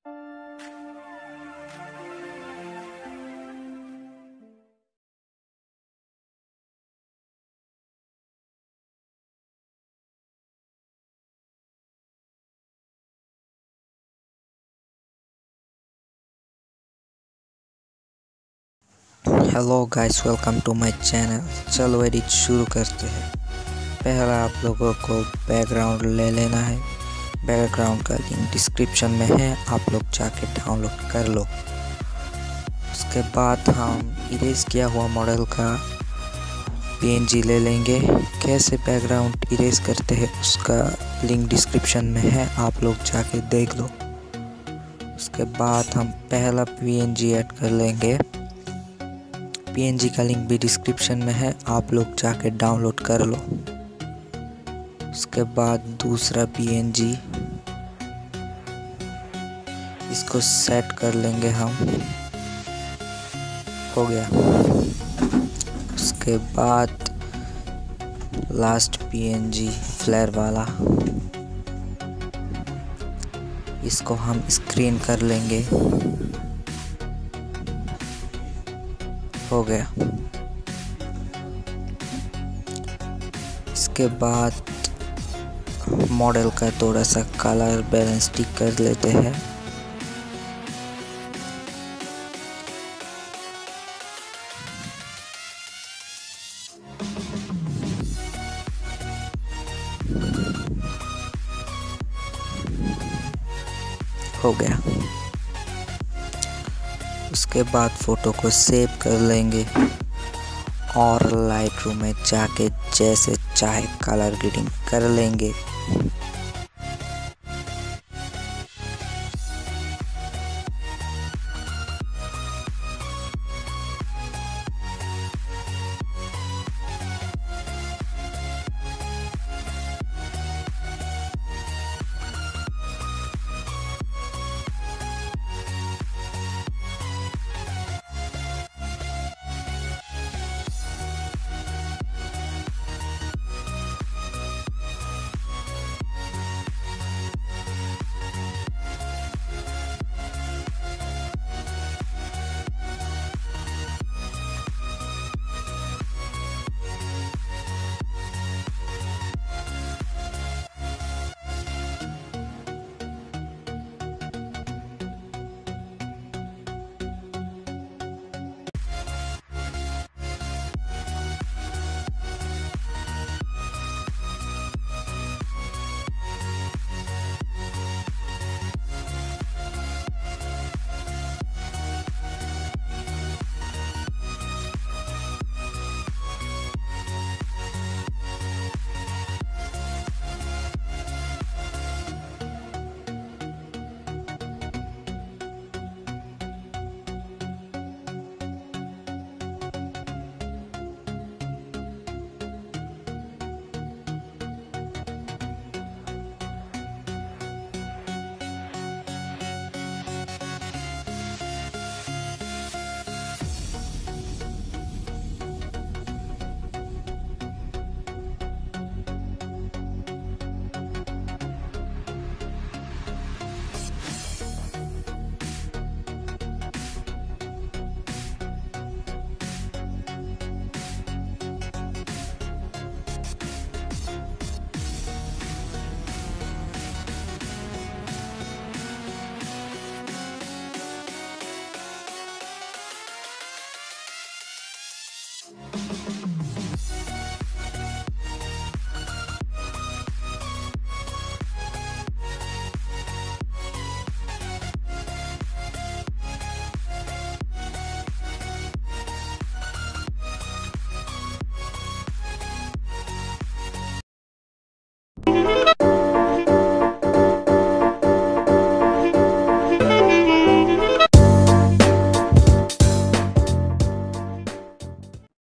Hello guys, welcome to my channel. चलो edit शुरू करते हैं। पहला आप लोगों को बैकग्राउंड ले लेना है। बैकग्राउंड का लिंक डिस्क्रिप्शन में है, आप लोग जाके डाउनलोड कर लो। उसके बाद हम इरेज किया हुआ मॉडल का PNG ले लेंगे। कैसे बैकग्राउंड इरेज करते हैं उसका लिंक डिस्क्रिप्शन में है, आप लोग जाके देख लो। उसके बाद हम पहला PNG ऐड कर लेंगे। PNG का लिंक भी डिस्क्रिप्शन में है, आप लोग जाके डाउनलोड कर लो। उसके बाद दूसरा PNG, इसको सेट कर लेंगे हम। हो गया। उसके बाद लास्ट PNG फ्लेयर वाला, इसको हम स्क्रीन कर लेंगे। हो गया। इसके बाद मॉडल का थोड़ा सा कलर बैलेंस ठीक कर लेते हैं। हो गया। उसके बाद फ़ोटो को सेव कर लेंगे और लाइटरूम में जाके जैसे चाहे कलर ग्रेडिंग कर लेंगे।